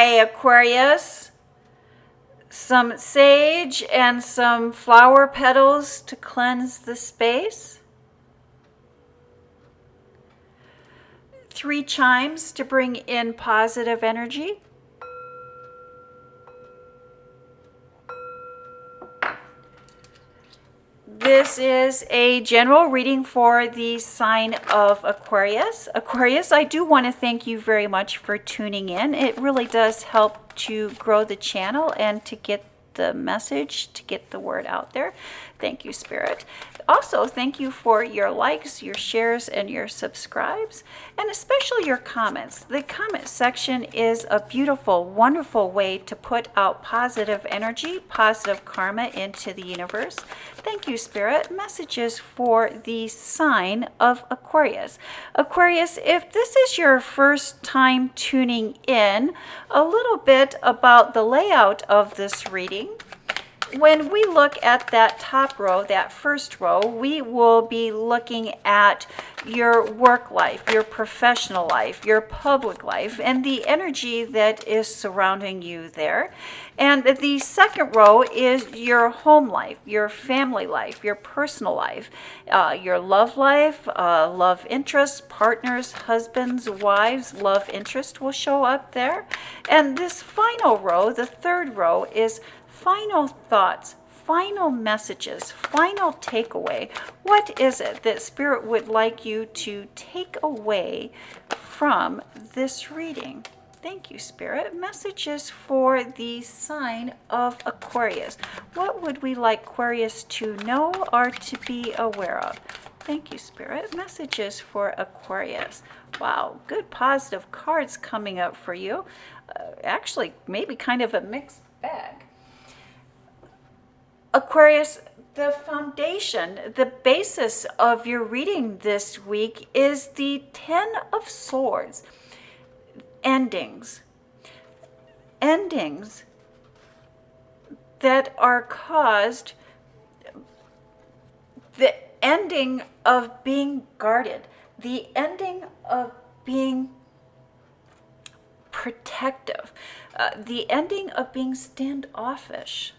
Hi, Aquarius. Some sage and some flower petals to cleanse the space. 3 chimes to bring in positive energy. This is a general reading for the sign of Aquarius. Aquarius, I do want to thank you very much for tuning in. It really does help to grow the channel and to get the message, to get the word out there. Thank you, Spirit. Also, thank you for your likes, your shares, and your subscribes, and especially your comments. The comment section is a beautiful, wonderful way to put out positive energy, positive karma into the universe. Thank you, Spirit. Messages for the sign of Aquarius. Aquarius, if this is your first time tuning in, a little bit about the layout of this reading. When we look at that top row, that first row, we will be looking at your work life, your professional life, your public life, and the energy that is surrounding you there. And the second row is your home life, your family life, your personal life, your love life, love interests, partners, husbands, wives, love interest will show up there. And this final row, the third row, is final thoughts, final messages, final takeaway. What is it that Spirit would like you to take away from this reading? Thank you, Spirit. Messages for the sign of Aquarius. What would we like Aquarius to know or to be aware of? Thank you, Spirit. Messages for Aquarius. Wow, good positive cards coming up for you. Actually, maybe kind of a mixed bag. Aquarius, the foundation, the basis of your reading this week is the 10 of Swords. Endings. Endings that are caused, the ending of being guarded, the ending of being protective, the ending of being standoffish.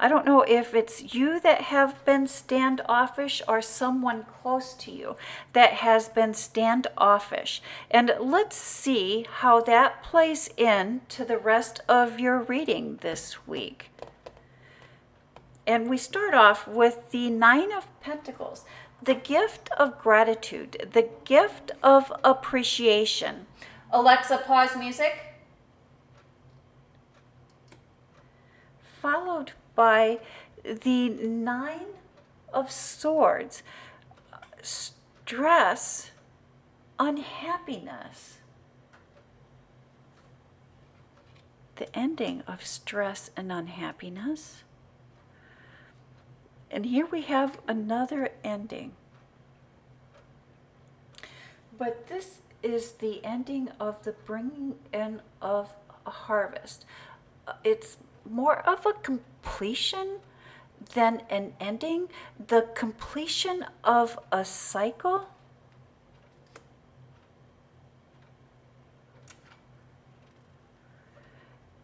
I don't know if it's you that have been standoffish or someone close to you that has been standoffish. And let's see how that plays into the rest of your reading this week. And we start off with the 9 of Pentacles, the gift of gratitude, the gift of appreciation. Alexa, pause music. Followed by the 9 of Swords, stress, unhappiness. The ending of stress and unhappiness. And here we have another ending. But this is the ending of the bringing in of a harvest. It's more of a completion than an ending, the completion of a cycle.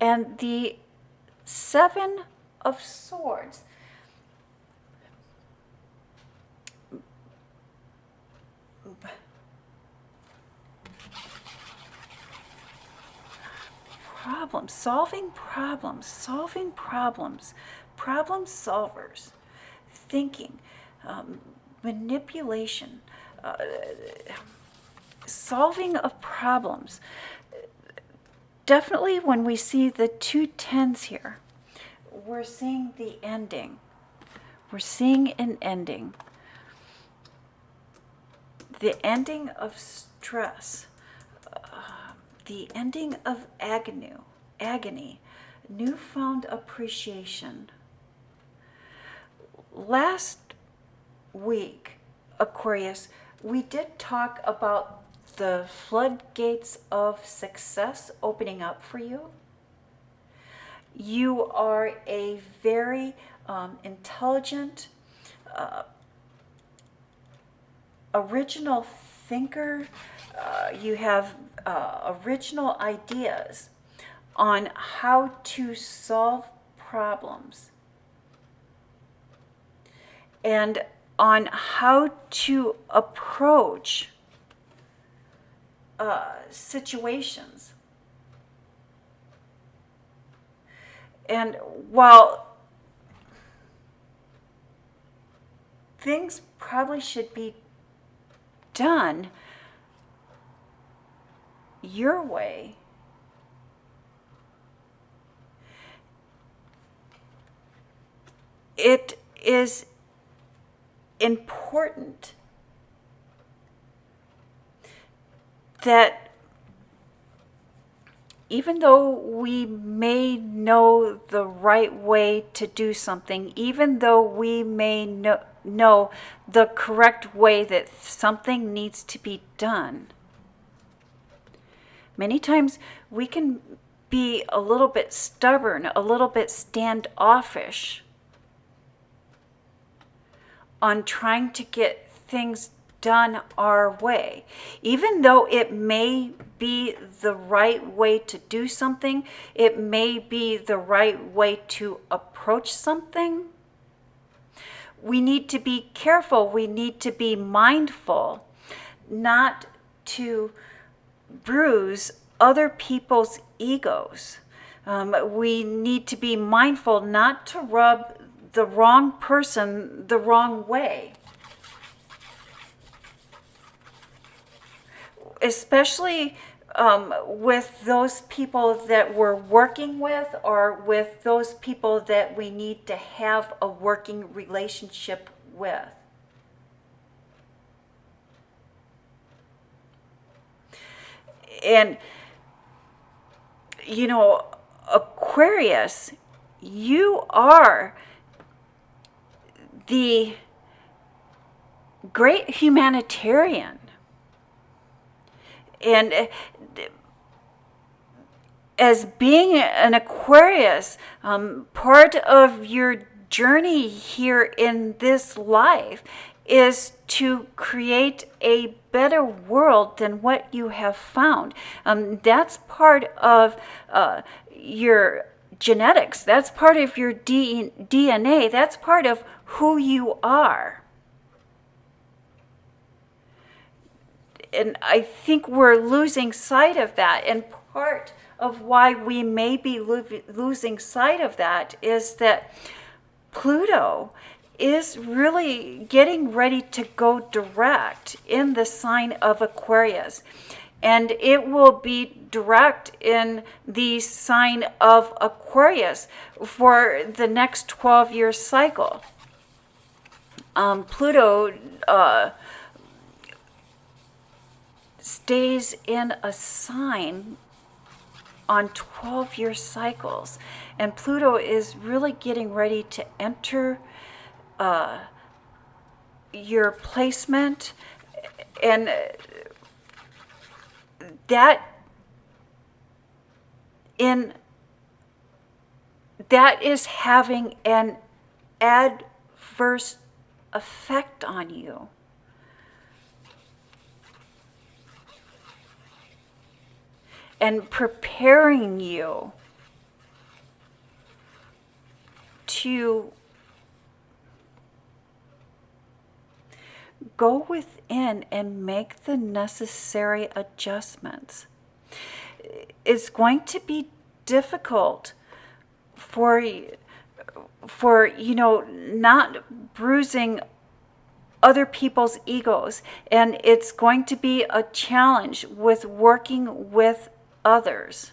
And the 7 of Swords. Solving problems, problem solvers, thinking, manipulation, solving of problems. Definitely when we see the 2 tens here, we're seeing the ending. We're seeing an ending. The ending of stress. The ending of agony, newfound appreciation. Last week, Aquarius, we did talk about the floodgates of success opening up for you. You are a very intelligent, original thinker. You have original ideas on how to solve problems and on how to approach situations. And while things probably should be done your way, it is important that even though we may know the right way to do something, even though we may know the correct way that something needs to be done, many times we can be a little bit stubborn, a little bit standoffish on trying to get things done our way. Even though it may be the right way to do something, it may be the right way to approach something, we need to be careful, we need to be mindful not to bruise other people's egos. We need to be mindful not to rub the wrong person the wrong way. Especially with those people that we're working with, or with those people that we need to have a working relationship with. And, you know, Aquarius, you are the great humanitarian. And as being an Aquarius, part of your journey here in this life is to create a better world than what you have found. That's part of your genetics. That's part of your DNA. That's part of who you are. And I think we're losing sight of that. And part of why we may be losing sight of that is that Pluto is really getting ready to go direct in the sign of Aquarius. And it will be direct in the sign of Aquarius for the next 12-year cycle. Pluto stays in a sign on 12-year cycles, and Pluto is really getting ready to enter your placement, and that is having an adverse effect on you. And preparing you to go within and make the necessary adjustments. It's going to be difficult for not bruising other people's egos, and it's going to be a challenge with working with others.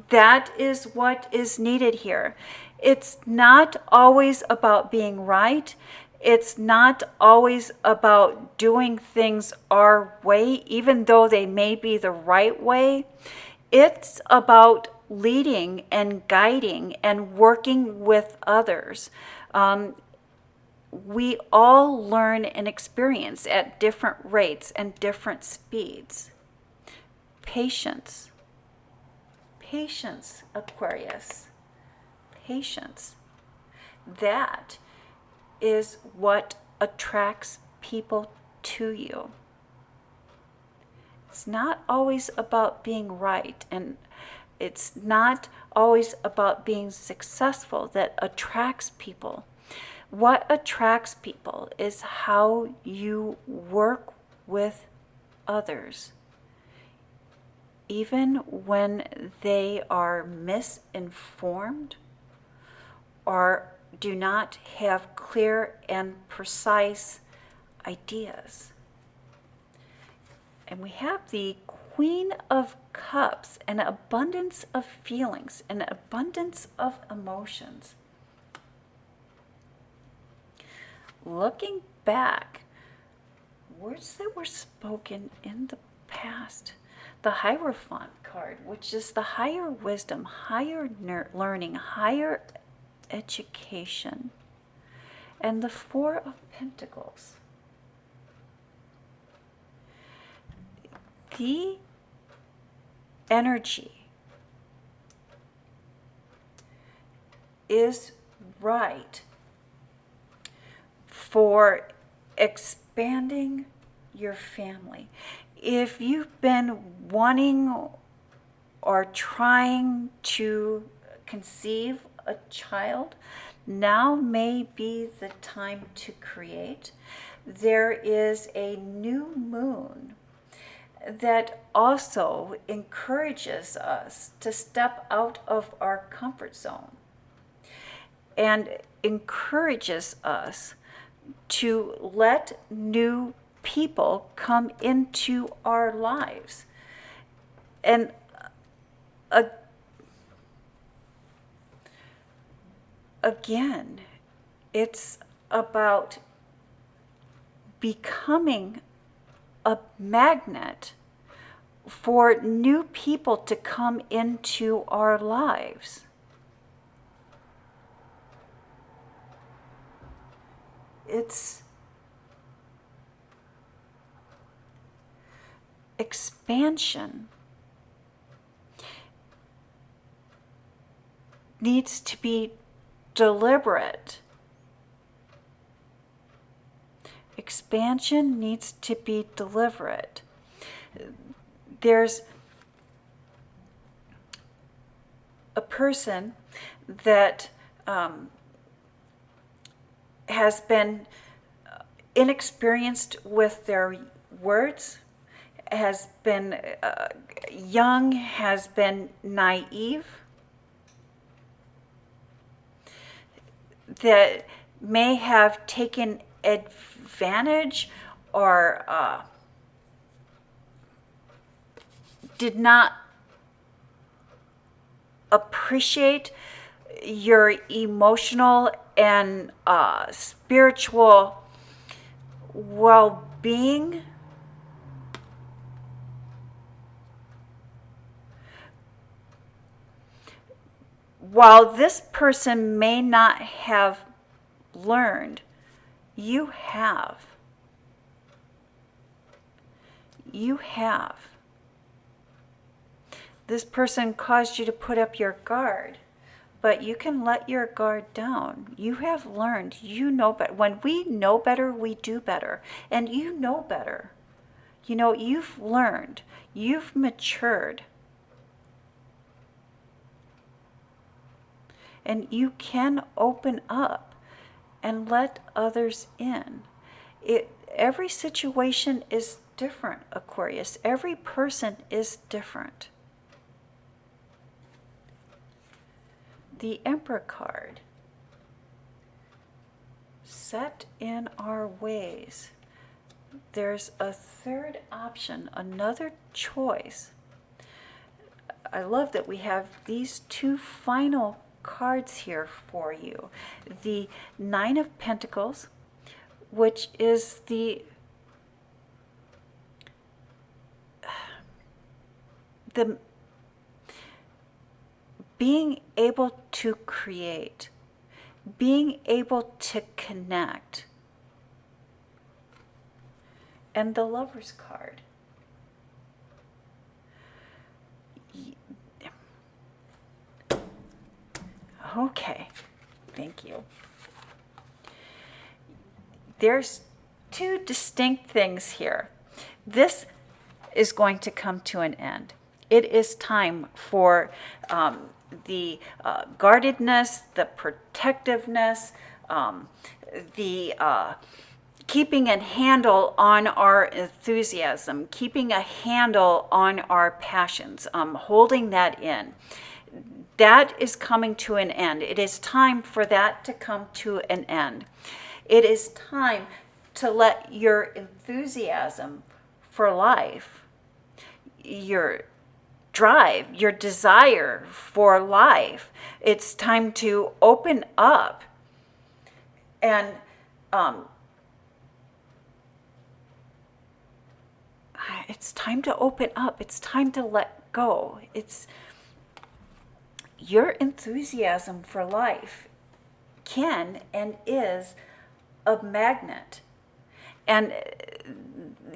That is what is needed here. It's not always about being right. It's not always about doing things our way, even though they may be the right way. It's about leading and guiding and working with others. We all learn and experience at different rates and different speeds. Patience. Patience, Aquarius. Patience. That is what attracts people to you. It's not always about being right, and it's not always about being successful that attracts people. What attracts people is how you work with others, even when they are misinformed or do not have clear and precise ideas. And we have the Queen of Cups, an abundance of feelings, an abundance of emotions. Looking back, words that were spoken in the past. The Hierophant card, which is the higher wisdom, higher learning, higher education. And the Four of Pentacles. The energy is right for expanding your family. If you've been wanting or trying to conceive a child, now may be the time to create. There is a new moon that also encourages us to step out of our comfort zone and encourages us to let new people come into our lives. And again, it's about becoming a magnet for new people to come into our lives. It's expansion needs to be deliberate. Expansion needs to be deliberate. There's a person that has been inexperienced with their words, has been young, has been naive, that may have taken advantage or did not appreciate your emotional and spiritual well-being. While this person may not have learned, you have. You have. This person caused you to put up your guard, but you can let your guard down. You have learned. You know better. When we know better, we do better. And you know better. You know, you've learned. You've matured. And you can open up and let others in. Every situation is different, Aquarius. Every person is different. The Emperor card. Set in our ways. There's a third option, another choice. I love that we have these two final cards here for you. The Nine of Pentacles, which is the being able to create, being able to connect. And the Lover's card. Okay, thank you. There's two distinct things here. This is going to come to an end. It is time for the guardedness, the protectiveness, the keeping a handle on our enthusiasm, keeping a handle on our passions, holding that in. That is coming to an end. It is time for that to come to an end. It is time to let your enthusiasm for life, your drive, your desire for life, it's time to open up and it's time to open up. It's time to let go. It's your enthusiasm for life can and is a magnet. And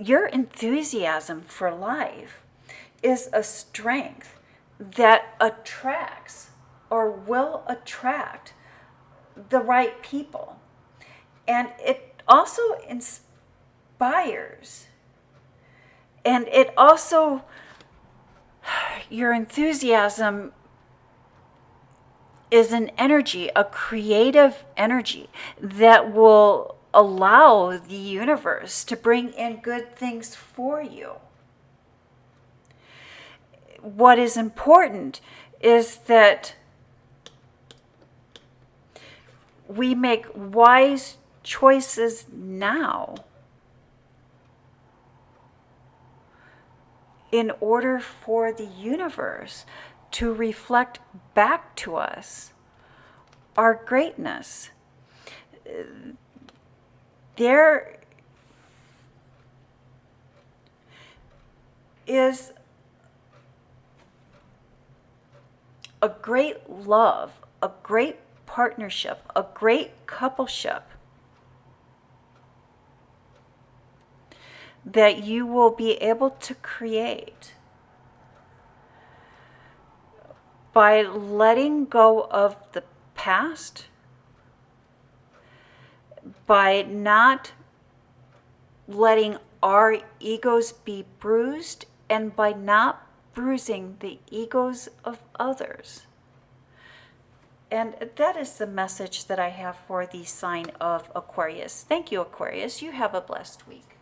your enthusiasm for life is a strength that attracts or will attract the right people. And it also inspires. And it also, your enthusiasm is an energy, a creative energy that will allow the universe to bring in good things for you. What is important is that we make wise choices now in order for the universe to reflect back to us our greatness. There is a great love, a great partnership, a great coupleship that you will be able to create by letting go of the past, by not letting our egos be bruised, and by not bruising the egos of others. And that is the message that I have for the sign of Aquarius. Thank you, Aquarius. You have a blessed week.